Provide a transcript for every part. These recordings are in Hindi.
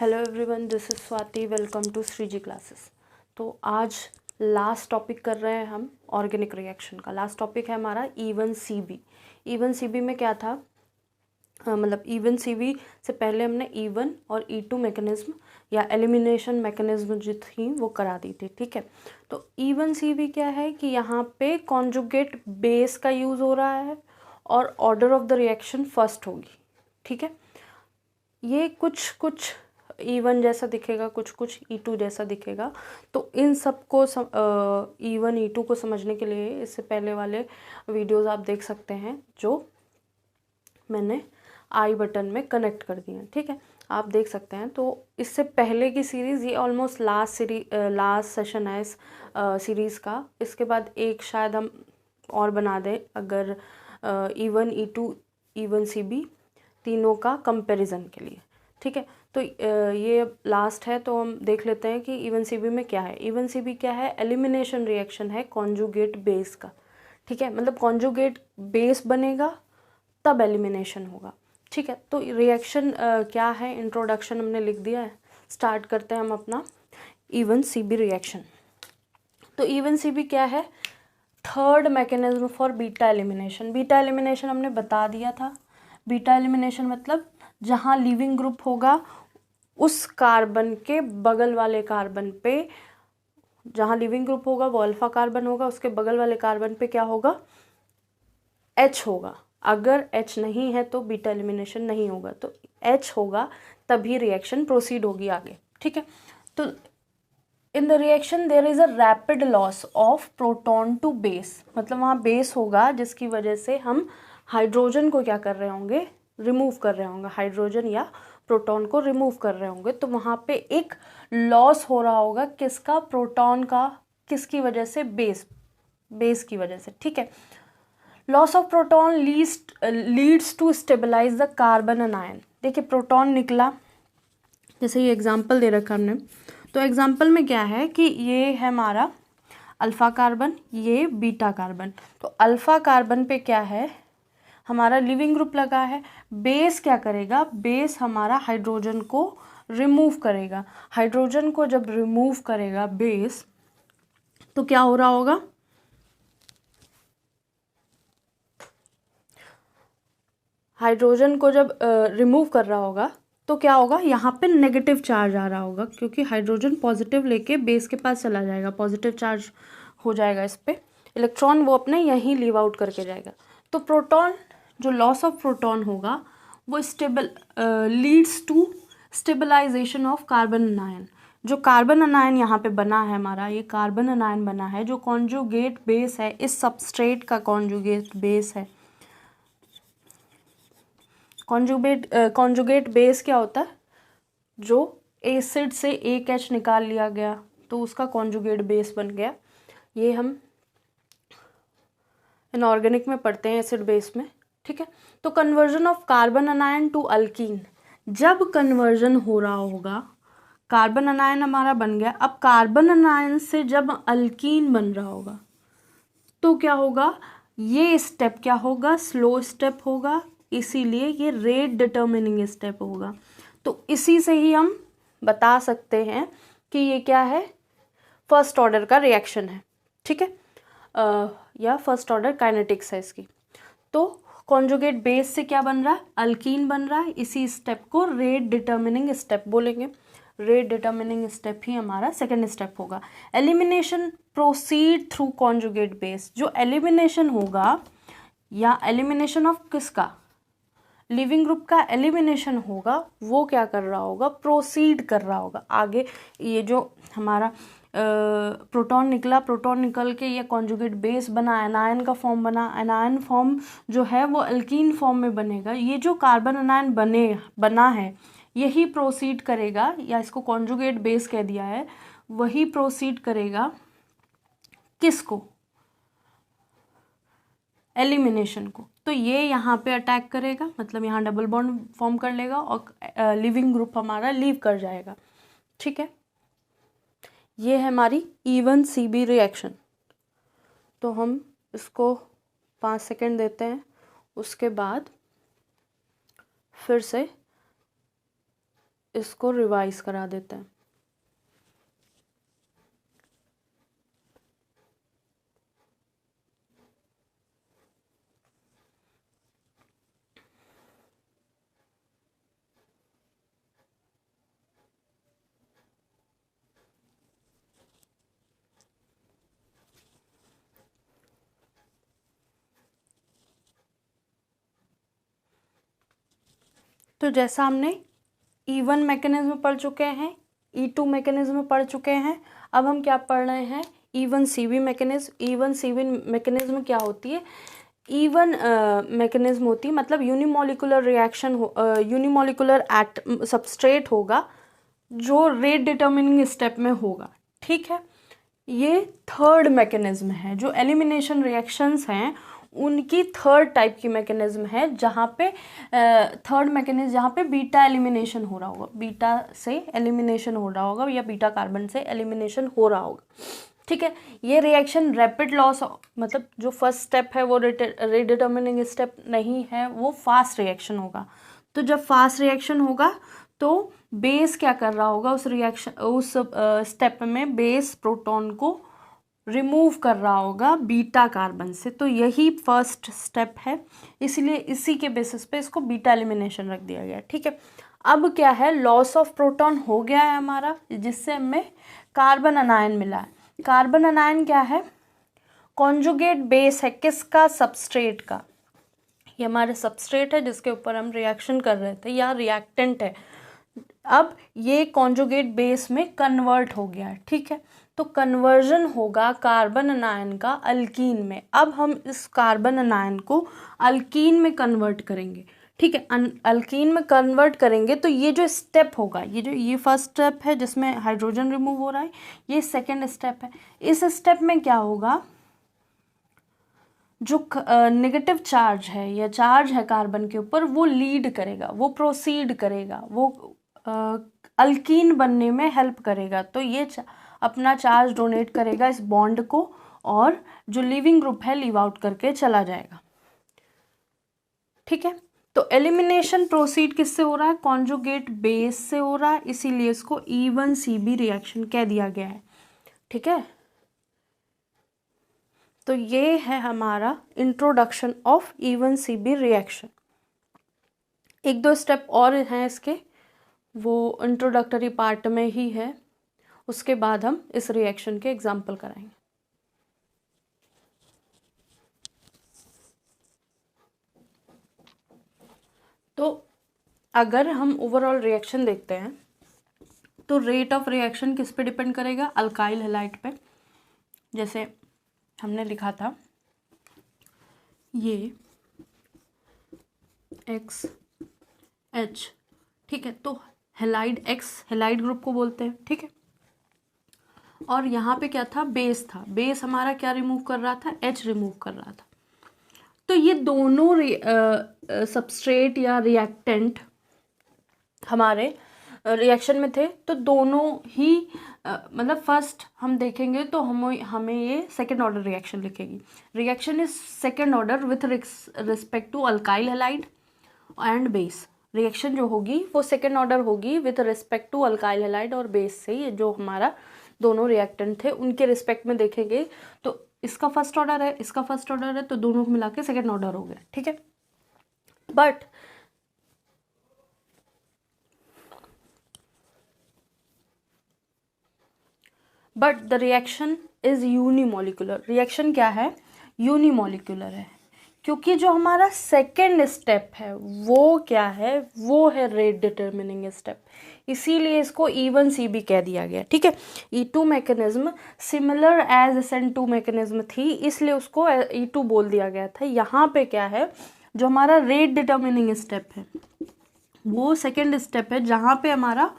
Hello everyone, this is Swati. Welcome to Shreeji classes. तो आज लास्ट टॉपिक कर रहे हैं हम ऑर्गेनिक रिएक्शन का। लास्ट टॉपिक है हमारा E1CB। E1CB में क्या था, मतलब E1CB से पहले हमने E1 और E2 मैकेनिज्म या एलिमिनेशन मैकेनिज्म जो थी वो करा दी थी। ठीक है, तो E1CB क्या है कि यहाँ पे कॉन्जुगेट बेस का यूज़ हो रहा है और order of the reaction first होगी। ठीक है, ये कुछ E1 जैसा दिखेगा, कुछ E2 जैसा दिखेगा। तो इन सब को E1 E2 को समझने के लिए इससे पहले वाले वीडियोस आप देख सकते हैं जो मैंने आई बटन में कनेक्ट कर दिए हैं। ठीक है, आप देख सकते हैं। तो इससे पहले की सीरीज़ ये ऑलमोस्ट लास्ट सेशन है इस सीरीज़ का। इसके बाद एक शायद हम और बना दें, अगर E1 E2 E1CB तीनों का कंपैरिजन के लिए। ठीक है, तो ये लास्ट है, तो हम देख लेते हैं कि E1CB में क्या है। E1CB क्या है? एलिमिनेशन रिएक्शन है कॉन्जुगेट बेस का। ठीक है, मतलब कॉन्जुगेट बेस बनेगा तब एलिमिनेशन होगा। ठीक है, तो रिएक्शन क्या है, इंट्रोडक्शन हमने लिख दिया है। स्टार्ट करते हैं हम अपना E1CB रिएक्शन। तो E1CB क्या है? Third mechanism for beta elimination. Beta elimination हमने बता दिया था। बीटा एलिमिनेशन मतलब जहाँ लिविंग ग्रुप होगा उस कार्बन के बगल वाले कार्बन पे, जहाँ लिविंग ग्रुप होगा वो अल्फा कार्बन होगा, उसके बगल वाले कार्बन पे क्या होगा? H होगा। अगर H नहीं है तो बीटा एलिमिनेशन नहीं होगा, तो H होगा तभी रिएक्शन प्रोसीड होगी आगे। ठीक है, तो in the reaction there is a rapid loss of proton to base, मतलब वहाँ बेस होगा जिसकी वजह से हम हाइड्रोजन को क्या कर रहे होंगे? रिमूव कर रहे होंगे, हाइड्रोजन या प्रोटॉन को रिमूव कर रहे होंगे। तो वहाँ पे एक लॉस हो रहा होगा, किसका? प्रोटॉन का। किसकी वजह से? बेस की वजह से। ठीक है, loss of proton leads to stabilize the carbon anion. देखिए प्रोटॉन निकला, जैसे ये एग्जाम्पल दे रखा हमने। तो एग्जाम्पल में क्या है कि ये है हमारा अल्फा कार्बन, ये बीटा कार्बन। तो अल्फा कार्बन पे क्या है? हमारा लिविंग ग्रुप लगा है। बेस क्या करेगा? बेस हमारा हाइड्रोजन को रिमूव करेगा। हाइड्रोजन को जब रिमूव करेगा बेस, तो क्या हो रहा होगा? हाइड्रोजन को जब रिमूव कर रहा होगा तो क्या होगा? यहाँ पे नेगेटिव चार्ज आ रहा होगा, क्योंकि हाइड्रोजन पॉजिटिव लेके बेस के पास चला जाएगा, पॉजिटिव चार्ज हो जाएगा इस पे। इलेक्ट्रॉन वो अपने यहीं लीव आउट करके जाएगा। तो प्रोटॉन, जो लॉस ऑफ प्रोटॉन होगा वो leads to stabilization of carbon anion. जो कार्बन अनायन यहाँ पे बना है हमारा, ये कार्बन अनायन बना है जो कॉन्जुगेट बेस है, इस सबस्ट्रेट का कॉन्जुगेट बेस है। कॉन्जुगेट बेस क्या होता है? जो एसिड से एक H निकाल लिया गया तो उसका कॉन्जुगेट बेस बन गया। ये हम इनऑर्गेनिक में पढ़ते हैं, एसिड बेस में। ठीक है, तो conversion of carbon anion to alkene, जब कन्वर्जन हो रहा होगा, कार्बन अनायन हमारा बन गया, अब कार्बन अनायन से जब अल्कीन बन रहा होगा तो क्या होगा? ये स्टेप क्या होगा? स्लो स्टेप होगा, इसीलिए ये रेट डिटर्मिनिंग स्टेप होगा। तो इसी से ही हम बता सकते हैं कि ये क्या है? फर्स्ट ऑर्डर का रिएक्शन है। ठीक है, या फर्स्ट ऑर्डर काइनेटिक्स है इसकी। तो कॉन्जुगेट बेस से क्या बन रहा है? अल्कीन बन रहा है। इसी स्टेप को रेट डिटर्मिनिंग स्टेप बोलेंगे। रेट डिटर्मिनिंग स्टेप ही हमारा सेकेंड स्टेप होगा। Elimination proceed through conjugate base. जो एलिमिनेशन होगा, या एलिमिनेशन ऑफ किसका? लिविंग ग्रुप का एलिमिनेशन होगा, वो क्या कर रहा होगा? प्रोसीड कर रहा होगा आगे। ये जो हमारा प्रोटॉन निकला, प्रोटॉन निकल के ये कॉन्जुगेट बेस बना, एनायन का फॉर्म बना, एनायन फॉर्म जो है वो अल्कीन फॉर्म में बनेगा। ये जो कार्बन एनायन बना है यही प्रोसीड करेगा, या इसको कॉन्जुगेट बेस कह दिया है, वही प्रोसीड करेगा किसको? एलिमिनेशन को। तो ये यहाँ पे अटैक करेगा, मतलब यहाँ डबल बॉन्ड फॉर्म कर लेगा और लिविंग ग्रुप हमारा लीव कर जाएगा। ठीक है, ये है हमारी E1CB रिएक्शन। तो हम इसको 5 सेकेंड देते हैं, उसके बाद फिर से इसको रिवाइज करा देते हैं। तो जैसा हमने E1 मैकेनिज्म पढ़ चुके हैं, E2 मैकेनिज्म पढ़ चुके हैं, अब हम क्या पढ़ रहे हैं, E1CB मैकेनिज्म। E1CB मैकेनिज्म क्या होती है? E1 मैकेनिज्म होती है मतलब यूनिमोलिकुलर रिएक्शन, यूनिमोलिकुलर सबस्ट्रेट होगा जो रेट डिटर्मिनिंग स्टेप में होगा। ठीक है, ये थर्ड मैकेनिज्म है। जो एलिमिनेशन रिएक्शंस हैं उनकी थर्ड टाइप की मैकेनिज्म है, जहाँ पे थर्ड मैकेनिज्म जहाँ पे बीटा एलिमिनेशन हो रहा होगा, बीटा से एलिमिनेशन हो रहा होगा या बीटा कार्बन से एलिमिनेशन हो रहा होगा। ठीक है, ये रिएक्शन रैपिड लॉस, मतलब जो फर्स्ट स्टेप है वो रेडिटर्मिनिंग स्टेप नहीं है, वो फास्ट रिएक्शन होगा। तो जब फास्ट रिएक्शन होगा तो बेस क्या कर रहा होगा उस रिएक्शन, उस स्टेप में बेस प्रोटॉन को रिमूव कर रहा होगा बीटा कार्बन से। तो यही फर्स्ट स्टेप है, इसलिए इसी के बेसिस पे इसको बीटा एलिमिनेशन रख दिया गया। ठीक है, अब क्या है, लॉस ऑफ प्रोटॉन हो गया है हमारा, जिससे हमें कार्बन अनायन मिला है। कार्बन अनायन क्या है? कॉन्जुगेट बेस है, किसका? सबस्ट्रेट का। ये हमारे सबस्ट्रेट है जिसके ऊपर हम रिएक्शन कर रहे थे, या रिएक्टेंट है। अब ये कॉन्जुगेट बेस में कन्वर्ट हो गया है। ठीक है, तो कन्वर्जन होगा कार्बन अनायन का अल्कीन में। अब हम इस कार्बन अनायन को अल्कीन में कन्वर्ट करेंगे। ठीक है, अल्कीन में कन्वर्ट करेंगे तो ये जो स्टेप होगा, ये फर्स्ट स्टेप है जिसमें हाइड्रोजन रिमूव हो रहा है, ये सेकेंड स्टेप है। इस स्टेप में क्या होगा, जो नेगेटिव चार्ज है या चार्ज है कार्बन के ऊपर, वो लीड करेगा, वो प्रोसीड करेगा, वो अल्कीन बनने में हेल्प करेगा। तो ये अपना चार्ज डोनेट करेगा इस बॉन्ड को, और जो लिविंग ग्रुप है लीव आउट करके चला जाएगा। ठीक है, तो एलिमिनेशन प्रोसीड किससे हो रहा है? कॉन्जुगेट बेस से हो रहा है, इसीलिए इसको E1CB रिएक्शन कह दिया गया है। ठीक है, तो ये है हमारा इंट्रोडक्शन ऑफ E1CB रिएक्शन। एक दो स्टेप और हैं इसके, वो इंट्रोडक्टरी पार्ट में ही है, उसके बाद हम इस रिएक्शन के एग्जाम्पल कराएंगे। तो अगर हम ओवरऑल रिएक्शन देखते हैं तो रेट ऑफ रिएक्शन किस पे डिपेंड करेगा? अल्काइल हैलाइड पे। जैसे हमने लिखा था ये XH, ठीक है, तो हैलाइड X हैलाइड ग्रुप को बोलते हैं। ठीक है, और यहाँ पे क्या था? बेस था। बेस हमारा क्या रिमूव कर रहा था? H रिमूव कर रहा था। तो ये दोनों सबस्ट्रेट या रिएक्टेंट हमारे रिएक्शन में थे, तो दोनों ही मतलब फर्स्ट हम देखेंगे तो हमें ये सेकेंड ऑर्डर रिएक्शन लिखेगी। Reaction is second order with respect to alkyl halide and base. Reaction जो होगी वो सेकेंड ऑर्डर होगी with respect to alkyl halide और बेस से। ये जो हमारा दोनों रिएक्टेंट थे उनके रिस्पेक्ट में देखेंगे तो इसका फर्स्ट ऑर्डर है, इसका फर्स्ट ऑर्डर है, तो दोनों को मिला के सेकेंड ऑर्डर हो गया। ठीक है, but the reaction is unimolecular. Reaction क्या है? यूनिमोलिकुलर है, क्योंकि जो हमारा सेकेंड स्टेप है वो क्या है? वो है रेट डिटर्मिनिंग स्टेप, इसीलिए इसको E1CB कह दिया गया। ठीक है, E2 mechanism similar as SN2 mechanism थी, इसलिए उसको E2 बोल दिया गया था। यहाँ पे क्या है, जो हमारा रेट डिटर्मिनिंग स्टेप है वो सेकेंड स्टेप है, जहाँ पे हमारा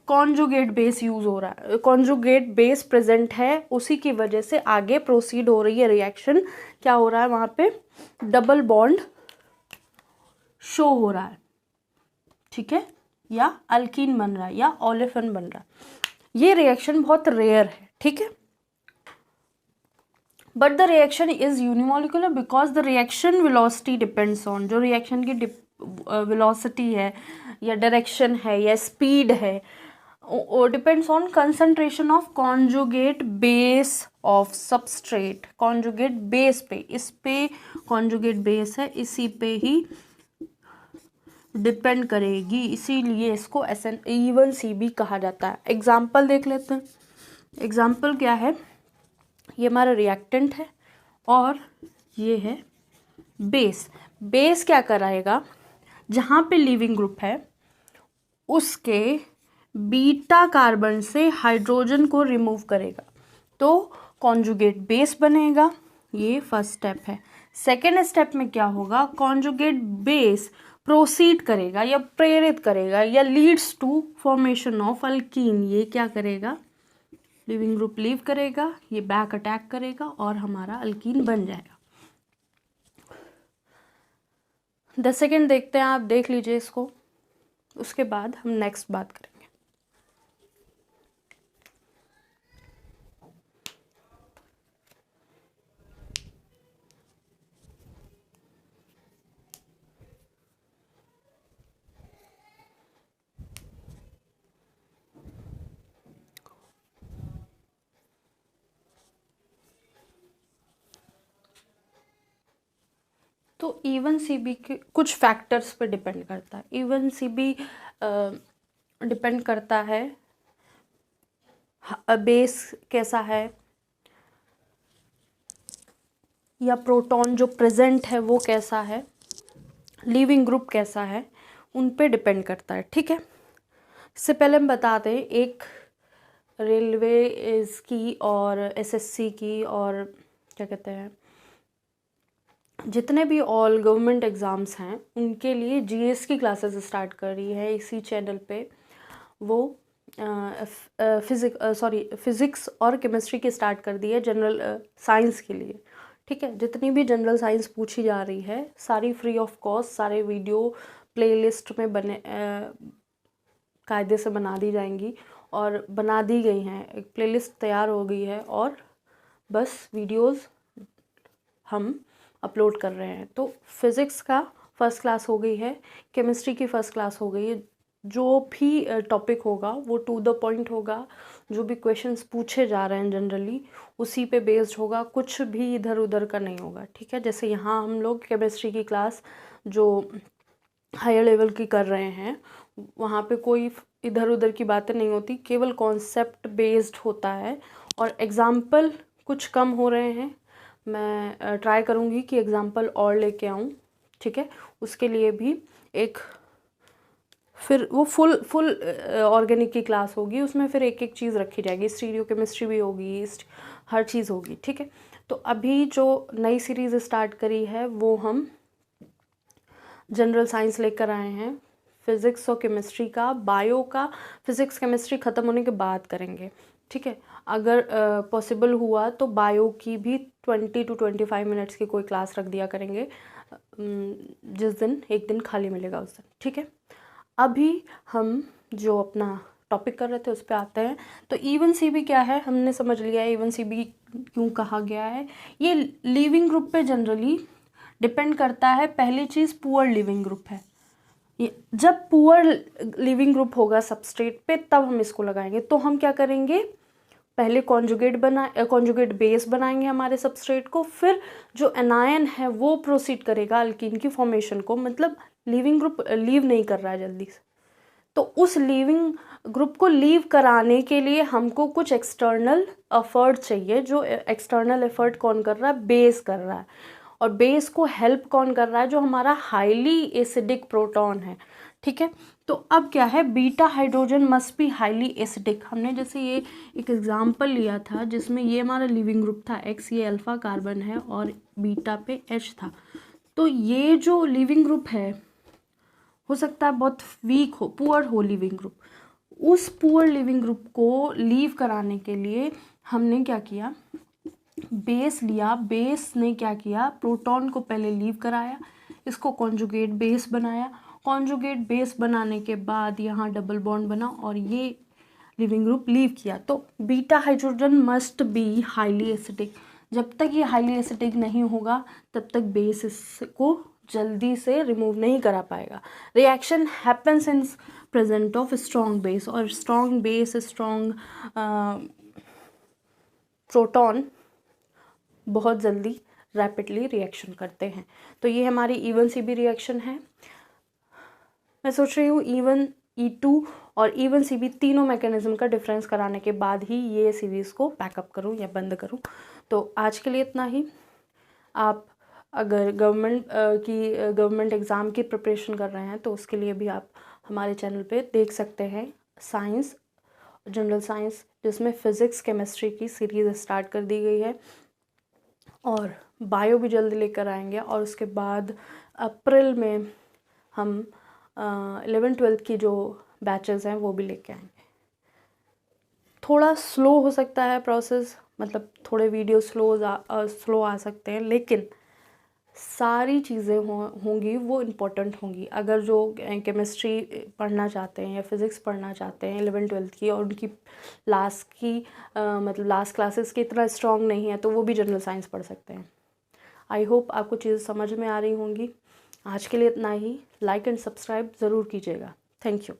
कॉन्जुगेट बेस यूज हो रहा है, कॉन्जुगेट बेस प्रेजेंट है, उसी की वजह से आगे प्रोसीड हो रही है रिएक्शन। क्या हो रहा है वहाँ पे? डबल बॉन्ड शो हो रहा है। ठीक है, या अल्कीन बन रहा है या ओलेफिन बन रहा है। ये रिएक्शन बहुत रेयर है। ठीक है, but the reaction is unimolecular because the reaction velocity depends on, जो रिएक्शन की वेलोसिटी है या डायरेक्शन है या स्पीड है, depends on concentration of conjugate base of substrate. Conjugate base पे, इस पे कॉन्जुगेट बेस है, इसी पे ही डिपेंड करेगी, इसीलिए इसको E1CB कहा जाता है। एग्जाम्पल देख लेते हैं। एग्जाम्पल क्या है, ये हमारा रिएक्टेंट है और ये है बेस। बेस क्या कराएगा, जहाँ पे लिविंग ग्रुप है उसके बीटा कार्बन से हाइड्रोजन को रिमूव करेगा, तो कॉन्जुगेट बेस बनेगा। ये फर्स्ट स्टेप है। सेकेंड स्टेप में क्या होगा, कॉन्जुगेट बेस प्रोसीड करेगा या प्रेरित करेगा या leads to formation of alkene. ये क्या करेगा, लिविंग ग्रुप लीव करेगा, ये बैक अटैक करेगा और हमारा अल्कीन बन जाएगा। 10 सेकेंड देखते हैं, आप देख लीजिए इसको, उसके बाद हम नेक्स्ट बात करेंगे। तो E1CB के कुछ फैक्टर्स पे डिपेंड करता है। E1CB डिपेंड करता है बेस कैसा है या प्रोटॉन जो प्रेजेंट है वो कैसा है, लिविंग ग्रुप कैसा है, उन पे डिपेंड करता है। ठीक है, इससे पहले हम बता दें, एक रेलवे की और SSC की और क्या कहते हैं, जितने भी ऑल गवर्नमेंट एग्ज़ाम्स हैं उनके लिए GS की क्लासेस स्टार्ट कर रही है इसी चैनल पे। वो फिज़िक्स और केमिस्ट्री की स्टार्ट कर दी है जनरल साइंस के लिए। ठीक है, जितनी भी जनरल साइंस पूछी जा रही है सारी फ्री ऑफ कॉस्ट, सारे वीडियो प्लेलिस्ट में बने कायदे से बना दी जाएंगी और बना दी गई हैं। एक प्लेलिस्ट तैयार हो गई है और बस वीडियोस हम अपलोड कर रहे हैं। तो फिज़िक्स का फर्स्ट क्लास हो गई है, केमिस्ट्री की फ़र्स्ट क्लास हो गई है। जो भी टॉपिक होगा वो टू द पॉइंट होगा, जो भी क्वेश्चंस पूछे जा रहे हैं जनरली उसी पे बेस्ड होगा, कुछ भी इधर उधर का नहीं होगा। ठीक है, जैसे यहाँ हम लोग केमिस्ट्री की क्लास जो हायर लेवल की कर रहे हैं वहाँ पे कोई इधर उधर की बातें नहीं होती, केवल कॉन्सेप्ट बेस्ड होता है और एग्ज़ाम्पल कुछ कम हो रहे हैं। मैं ट्राई करूँगी कि एग्ज़ाम्पल और लेके आऊँ। ठीक है, उसके लिए भी एक फिर वो फुल ऑर्गेनिक की क्लास होगी, उसमें फिर एक एक चीज़ रखी जाएगी, स्टीरियो केमिस्ट्री भी होगी, हर चीज़ होगी। ठीक है, तो अभी जो नई सीरीज़ स्टार्ट करी है वो हम जनरल साइंस लेकर आए हैं, फिज़िक्स और केमिस्ट्री का, बायो का फिज़िक्स केमिस्ट्री ख़त्म होने के बाद करेंगे। ठीक है, अगर पॉसिबल हुआ तो बायो की भी 20 to 25 मिनट्स की कोई क्लास रख दिया करेंगे, जिस दिन एक दिन खाली मिलेगा उस दिन। ठीक है, अभी हम जो अपना टॉपिक कर रहे थे उस पर आते हैं। तो E1CB क्या है, हमने समझ लिया है E1CB क्यों कहा गया है। ये लिविंग ग्रुप पे जनरली डिपेंड करता है। पहली चीज़ पुअर लिविंग ग्रुप है, जब पुअर लिविंग ग्रुप होगा सबस्ट्रेट पे तब हम इसको लगाएंगे। तो हम क्या करेंगे, पहले कॉन्जुगेट बेस बनाएंगे हमारे सबस्ट्रेट को, फिर जो एनायन है वो प्रोसीड करेगा अल्कीन की फॉर्मेशन को। मतलब लिविंग ग्रुप लीव नहीं कर रहा है जल्दी से, तो उस लिविंग ग्रुप को लीव कराने के लिए हमको कुछ एक्सटर्नल एफर्ट चाहिए। जो एक्सटर्नल एफर्ट कौन कर रहा है, बेस कर रहा है। और बेस को हेल्प कौन कर रहा है, जो हमारा हाईली एसिडिक प्रोटॉन है। ठीक है, तो अब क्या है, beta hydrogen must be highly acidic. हमने जैसे ये एक एग्जांपल लिया था जिसमें ये हमारा लिविंग ग्रुप था X, ये अल्फा कार्बन है और बीटा पे H था। तो ये जो लिविंग ग्रुप है हो सकता है बहुत वीक हो, पुअर हो लिविंग ग्रुप। उस पुअर लिविंग ग्रुप को लीव कराने के लिए हमने क्या किया, बेस लिया। बेस ने क्या किया, प्रोटॉन को पहले लीव कराया, इसको कॉन्जुगेट बेस बनाया। कॉन्जुगेट बेस बनाने के बाद यहाँ डबल बॉन्ड बना और ये लिविंग ग्रुप लीव किया। तो beta hydrogen must be highly acidic. जब तक ये हाईली एसिडिक नहीं होगा तब तक बेस इसको जल्दी से रिमूव नहीं करा पाएगा। Reaction happens in present of strong base, और स्ट्रॉन्ग बेस, स्ट्रॉन्ग प्रोटॉन बहुत जल्दी रैपिडली रिएक्शन करते हैं। तो ये हमारी इवन सी बी रिएक्शन है। मैं सोच रही हूँ इवन E2 और इवन CB तीनों मैकेनिज्म का डिफरेंस कराने के बाद ही ये सीरीज़ को पैकअप करूँ या बंद करूँ। तो आज के लिए इतना ही। आप अगर गवर्नमेंट एग्ज़ाम की प्रिपरेशन कर रहे हैं तो उसके लिए भी आप हमारे चैनल पे देख सकते हैं साइंस, जनरल साइंस, जिसमें फ़िज़िक्स केमिस्ट्री की सीरीज़ स्टार्ट कर दी गई है, और बायो भी जल्दी लेकर आएंगे। और उसके बाद अप्रैल में हम 11th-12th की जो बैचेस हैं वो भी लेके आएंगे। थोड़ा स्लो हो सकता है प्रोसेस, मतलब थोड़े वीडियो स्लो आ सकते हैं, लेकिन सारी चीज़ें होंगी वो इम्पोर्टेंट होंगी। अगर जो केमिस्ट्री पढ़ना चाहते हैं या फिज़िक्स पढ़ना चाहते हैं 11th-12th की, और उनकी मतलब लास्ट क्लासेस की इतना स्ट्रॉन्ग नहीं है, तो वो भी जनरल साइंस पढ़ सकते हैं। आई होप आपको चीज़ें समझ में आ रही होंगी। आज के लिए इतना ही। लाइक एंड सब्सक्राइब ज़रूर कीजिएगा। Thank you.